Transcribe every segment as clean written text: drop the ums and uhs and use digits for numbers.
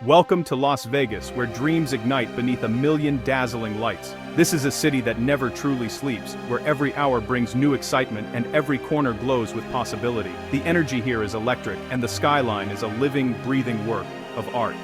Welcome to Las Vegas, where dreams ignite beneath a million dazzling lights. This is a city that never truly sleeps, where every hour brings new excitement and every corner glows with possibility. The energy here is electric, and the skyline is a living, breathing work of art.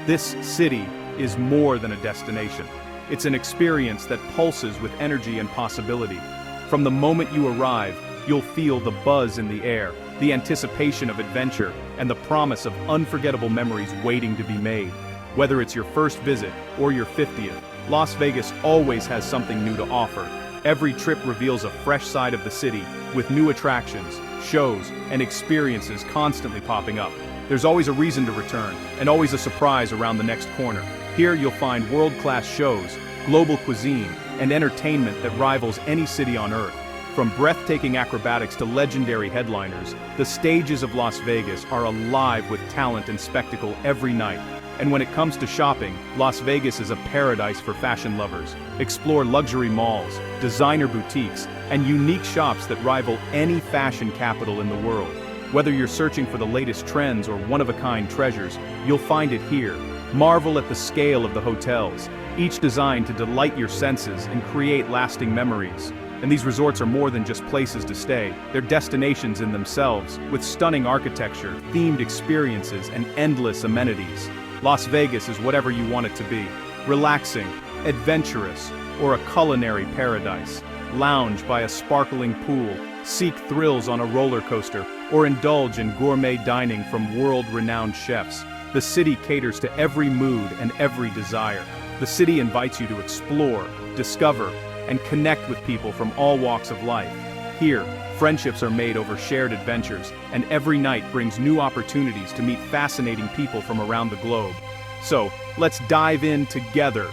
This city is more than a destination. It's an experience that pulses with energy and possibility. From the moment you arrive, you'll feel the buzz in the air, the anticipation of adventure, and the promise of unforgettable memories waiting to be made. Whether it's your first visit or your 50th, Las Vegas always has something new to offer. Every trip reveals a fresh side of the city, with new attractions, shows, and experiences constantly popping up. There's always a reason to return, and always a surprise around the next corner. Here you'll find world-class shows, global cuisine, and entertainment that rivals any city on Earth. From breathtaking acrobatics to legendary headliners, the stages of Las Vegas are alive with talent and spectacle every night. And when it comes to shopping, Las Vegas is a paradise for fashion lovers. Explore luxury malls, designer boutiques, and unique shops that rival any fashion capital in the world. Whether you're searching for the latest trends or one-of-a-kind treasures, you'll find it here. Marvel at the scale of the hotels, each designed to delight your senses and create lasting memories. And these resorts are more than just places to stay. They're destinations in themselves, with stunning architecture, themed experiences, and endless amenities. Las Vegas is whatever you want it to be. Relaxing, adventurous, or a culinary paradise. Lounge by a sparkling pool, seek thrills on a roller coaster, or indulge in gourmet dining from world-renowned chefs. The city caters to every mood and every desire. The city invites you to explore, discover, and connect with people from all walks of life. Here, friendships are made over shared adventures, and every night brings new opportunities to meet fascinating people from around the globe. So, let's dive in together.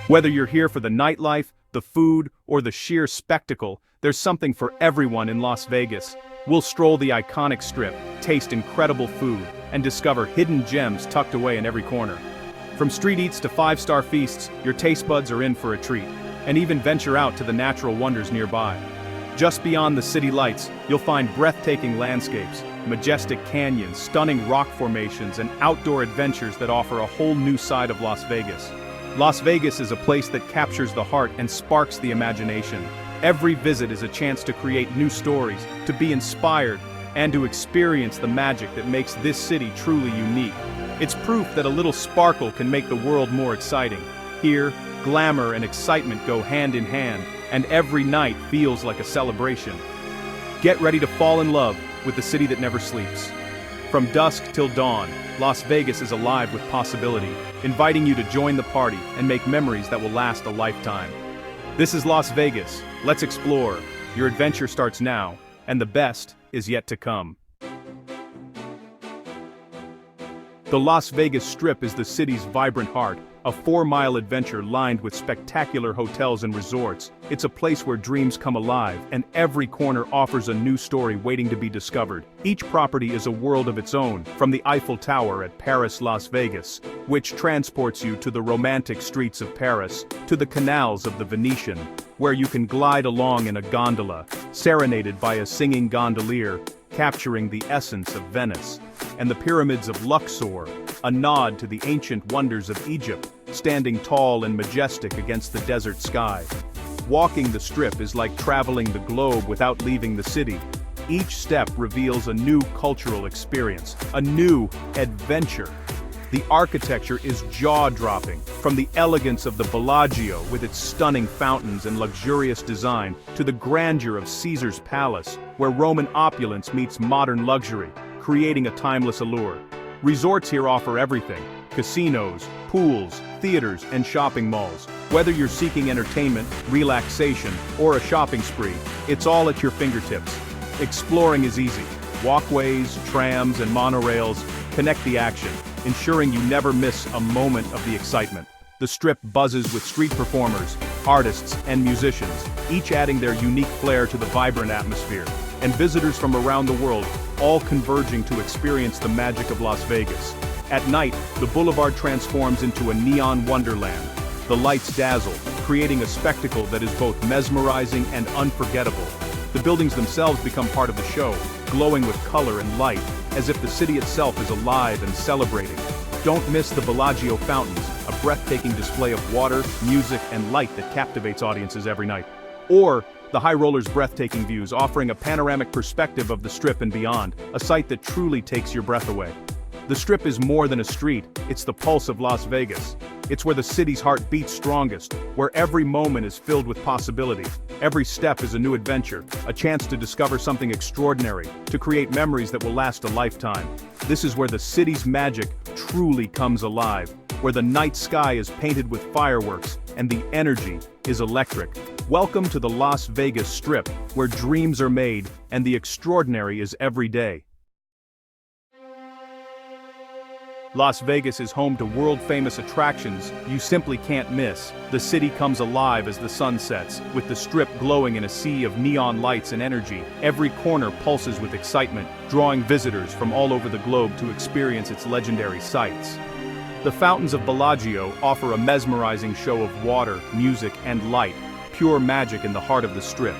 Whether you're here for the nightlife, the food, or the sheer spectacle, there's something for everyone in Las Vegas. We'll stroll the iconic strip, taste incredible food, and discover hidden gems tucked away in every corner. From street eats to five-star feasts, your taste buds are in for a treat. And even venture out to the natural wonders nearby. Just beyond the city lights, you'll find breathtaking landscapes, majestic canyons, stunning rock formations, and outdoor adventures that offer a whole new side of Las Vegas. Las Vegas is a place that captures the heart and sparks the imagination. Every visit is a chance to create new stories, to be inspired, and to experience the magic that makes this city truly unique. It's proof that a little sparkle can make the world more exciting. Here, glamour and excitement go hand in hand, and every night feels like a celebration. Get ready to fall in love with the city that never sleeps. From dusk till dawn, Las Vegas is alive with possibility, inviting you to join the party and make memories that will last a lifetime. This is Las Vegas. Let's explore. Your adventure starts now, and the best is yet to come. The Las Vegas Strip is the city's vibrant heart, a 4-mile adventure lined with spectacular hotels and resorts. It's a place where dreams come alive, and every corner offers a new story waiting to be discovered. Each property is a world of its own, from the Eiffel Tower at Paris, Las Vegas, which transports you to the romantic streets of Paris, to the canals of the Venetian, where you can glide along in a gondola, serenaded by a singing gondolier, capturing the essence of Venice, and the pyramids of Luxor, a nod to the ancient wonders of Egypt, standing tall and majestic against the desert sky. Walking the strip is like traveling the globe without leaving the city. Each step reveals a new cultural experience, a new adventure. The architecture is jaw-dropping, from the elegance of the Bellagio with its stunning fountains and luxurious design, to the grandeur of Caesar's Palace, where Roman opulence meets modern luxury, creating a timeless allure. Resorts here offer everything: casinos, pools, theaters, and shopping malls. Whether you're seeking entertainment, relaxation, or a shopping spree, it's all at your fingertips. Exploring is easy. Walkways, trams, and monorails connect the action, ensuring you never miss a moment of the excitement. The strip buzzes with street performers, artists, and musicians, each adding their unique flair to the vibrant atmosphere, and visitors from around the world, all converging to experience the magic of Las Vegas. At night, the boulevard transforms into a neon wonderland. The lights dazzle, creating a spectacle that is both mesmerizing and unforgettable. The buildings themselves become part of the show, glowing with color and light, as if the city itself is alive and celebrating. Don't miss the Bellagio fountains, a breathtaking display of water, music, and light that captivates audiences every night. Or the High Roller's breathtaking views, offering a panoramic perspective of the Strip and beyond, a sight that truly takes your breath away. The Strip is more than a street, it's the pulse of Las Vegas. It's where the city's heart beats strongest, where every moment is filled with possibility. Every step is a new adventure, a chance to discover something extraordinary, to create memories that will last a lifetime. This is where the city's magic truly comes alive, where the night sky is painted with fireworks, and the energy is electric. Welcome to the Las Vegas Strip, where dreams are made, and the extraordinary is every day. Las Vegas is home to world-famous attractions you simply can't miss. The city comes alive as the sun sets, with the Strip glowing in a sea of neon lights and energy. Every corner pulses with excitement, drawing visitors from all over the globe to experience its legendary sights. The fountains of Bellagio offer a mesmerizing show of water, music, and light, pure magic in the heart of the Strip.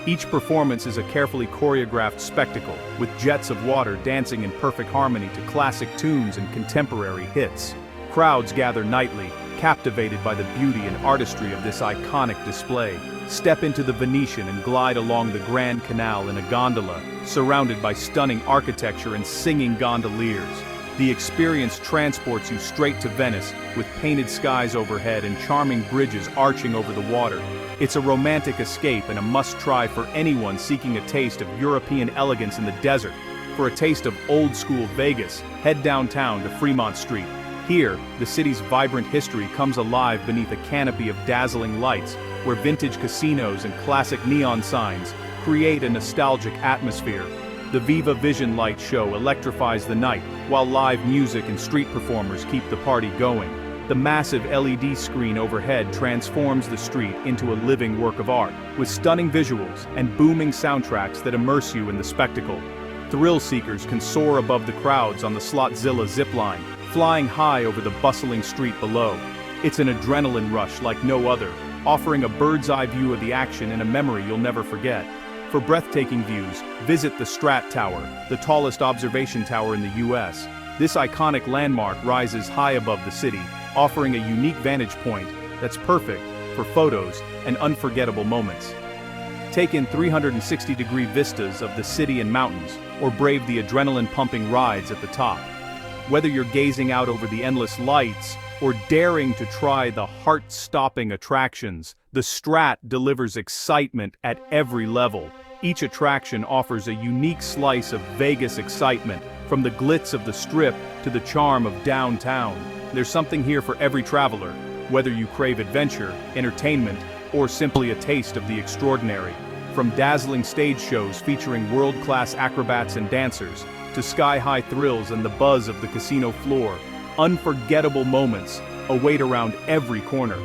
Each performance is a carefully choreographed spectacle, with jets of water dancing in perfect harmony to classic tunes and contemporary hits. Crowds gather nightly, captivated by the beauty and artistry of this iconic display. Step into the Venetian and glide along the Grand Canal in a gondola, surrounded by stunning architecture and singing gondoliers. The experience transports you straight to Venice, with painted skies overhead and charming bridges arching over the water. It's a romantic escape and a must-try for anyone seeking a taste of European elegance in the desert. For a taste of old-school Vegas, head downtown to Fremont Street. Here, the city's vibrant history comes alive beneath a canopy of dazzling lights, where vintage casinos and classic neon signs create a nostalgic atmosphere. The Viva Vision light show electrifies the night, while live music and street performers keep the party going. The massive LED screen overhead transforms the street into a living work of art, with stunning visuals and booming soundtracks that immerse you in the spectacle. Thrill seekers can soar above the crowds on the Slotzilla zipline, flying high over the bustling street below. It's an adrenaline rush like no other, offering a bird's-eye view of the action and a memory you'll never forget. For breathtaking views, visit the Strat Tower, the tallest observation tower in the US. This iconic landmark rises high above the city, offering a unique vantage point that's perfect for photos and unforgettable moments. Take in 360-degree vistas of the city and mountains, or brave the adrenaline-pumping rides at the top. Whether you're gazing out over the endless lights or daring to try the heart-stopping attractions, the Strat delivers excitement at every level. Each attraction offers a unique slice of Vegas excitement, from the glitz of the Strip to the charm of downtown. There's something here for every traveler, whether you crave adventure, entertainment, or simply a taste of the extraordinary. From dazzling stage shows featuring world-class acrobats and dancers, to sky-high thrills and the buzz of the casino floor, unforgettable moments await around every corner.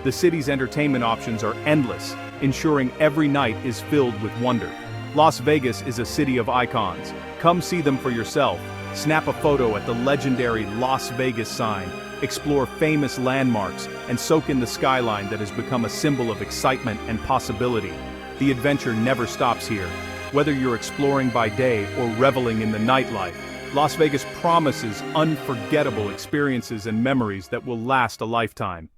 The city's entertainment options are endless, ensuring every night is filled with wonder. Las Vegas is a city of icons. Come see them for yourself. Snap a photo at the legendary Las Vegas sign, explore famous landmarks, and soak in the skyline that has become a symbol of excitement and possibility. The adventure never stops here. Whether you're exploring by day or reveling in the nightlife, Las Vegas promises unforgettable experiences and memories that will last a lifetime.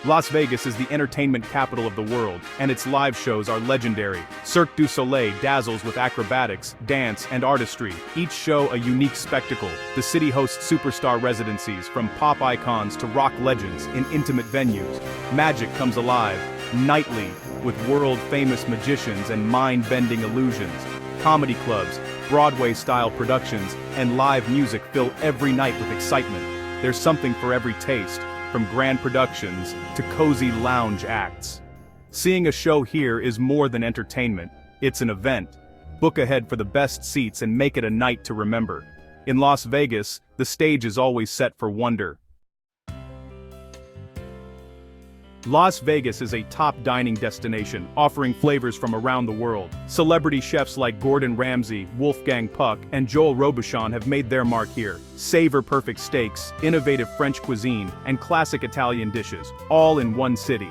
Las Vegas is the entertainment capital of the world, and its live shows are legendary. Cirque du Soleil dazzles with acrobatics, dance, and artistry, each show a unique spectacle. The city hosts superstar residencies, from pop icons to rock legends, in intimate venues. Magic comes alive, nightly, with world-famous magicians and mind-bending illusions. Comedy clubs, Broadway-style productions, and live music fill every night with excitement. There's something for every taste, from grand productions to cozy lounge acts. Seeing a show here is more than entertainment, it's an event. Book ahead for the best seats and make it a night to remember. In Las Vegas, the stage is always set for wonder. Las Vegas is a top dining destination, offering flavors from around the world. Celebrity chefs like Gordon Ramsay, Wolfgang Puck, and Joel Robuchon have made their mark here. Savor perfect steaks, innovative French cuisine, and classic Italian dishes, all in one city.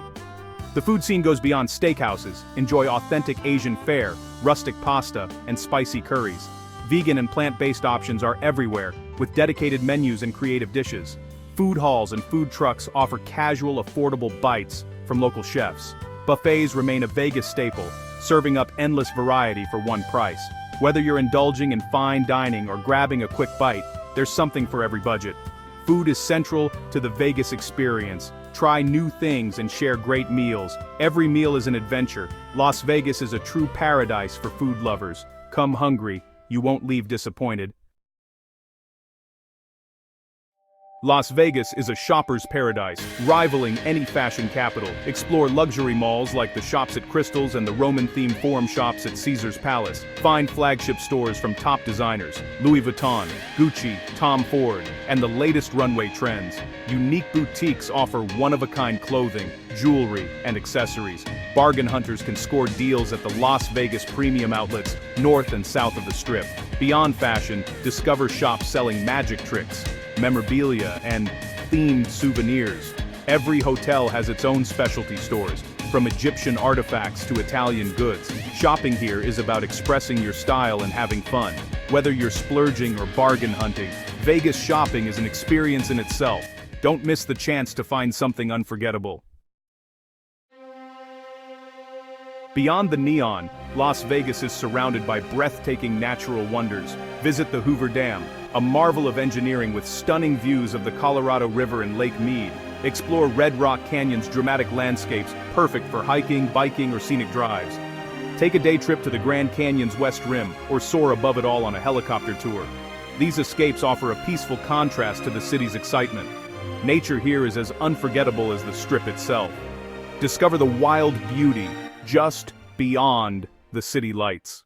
The food scene goes beyond steakhouses. Enjoy authentic Asian fare, rustic pasta, and spicy curries. Vegan and plant-based options are everywhere, with dedicated menus and creative dishes. Food halls and food trucks offer casual, affordable bites from local chefs. Buffets remain a Vegas staple, serving up endless variety for one price. Whether you're indulging in fine dining or grabbing a quick bite, there's something for every budget. Food is central to the Vegas experience. Try new things and share great meals. Every meal is an adventure. Las Vegas is a true paradise for food lovers. Come hungry, you won't leave disappointed. Las Vegas is a shopper's paradise, rivaling any fashion capital. Explore luxury malls like the Shops at Crystals and the Roman-themed Forum Shops at Caesar's Palace. Find flagship stores from top designers, Louis Vuitton, Gucci, Tom Ford, and the latest runway trends. Unique boutiques offer one-of-a-kind clothing, jewelry, and accessories. Bargain hunters can score deals at the Las Vegas premium outlets, north and south of the Strip. Beyond fashion, discover shops selling magic tricks, memorabilia, and themed souvenirs. Every hotel has its own specialty stores, from Egyptian artifacts to Italian goods. Shopping here is about expressing your style and having fun. Whether you're splurging or bargain hunting, Vegas shopping is an experience in itself. Don't miss the chance to find something unforgettable. Beyond the neon, Las Vegas is surrounded by breathtaking natural wonders. Visit the Hoover Dam, a marvel of engineering with stunning views of the Colorado River and Lake Mead. Explore Red Rock Canyon's dramatic landscapes, perfect for hiking, biking, or scenic drives. Take a day trip to the Grand Canyon's West Rim, or soar above it all on a helicopter tour. These escapes offer a peaceful contrast to the city's excitement. Nature here is as unforgettable as the Strip itself. Discover the wild beauty just beyond the city lights.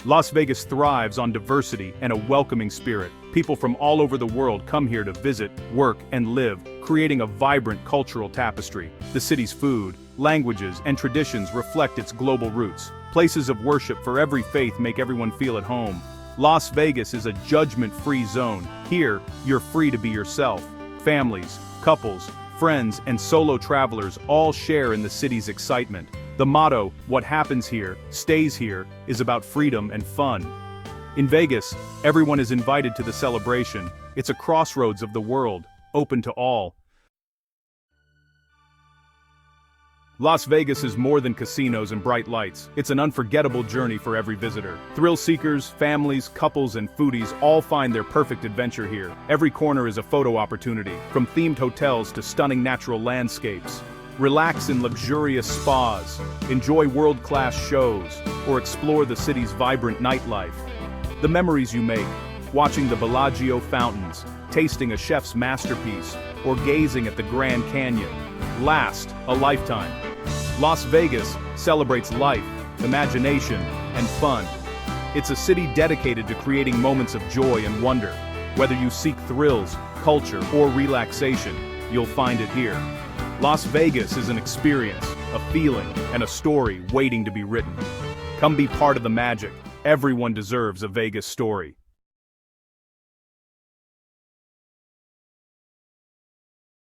Las Vegas thrives on diversity and a welcoming spirit. People from all over the world come here to visit, work, and live, creating a vibrant cultural tapestry. The city's food, languages, and traditions reflect its global roots. Places of worship for every faith make everyone feel at home. Las Vegas is a judgment-free zone. Here, you're free to be yourself. Families, couples, friends, and solo travelers all share in the city's excitement. The motto, "What happens here, stays here," is about freedom and fun. In Vegas, everyone is invited to the celebration. It's a crossroads of the world, open to all. Las Vegas is more than casinos and bright lights. It's an unforgettable journey for every visitor. Thrill seekers, families, couples, and foodies all find their perfect adventure here. Every corner is a photo opportunity, from themed hotels to stunning natural landscapes. Relax in luxurious spas, enjoy world-class shows, or explore the city's vibrant nightlife. The memories you make, watching the Bellagio fountains, tasting a chef's masterpiece, or gazing at the Grand Canyon, last a lifetime. Las Vegas celebrates life, imagination, and fun. It's a city dedicated to creating moments of joy and wonder. Whether you seek thrills, culture, or relaxation, you'll find it here. Las Vegas is an experience, a feeling, and a story waiting to be written. Come be part of the magic. Everyone deserves a Vegas story.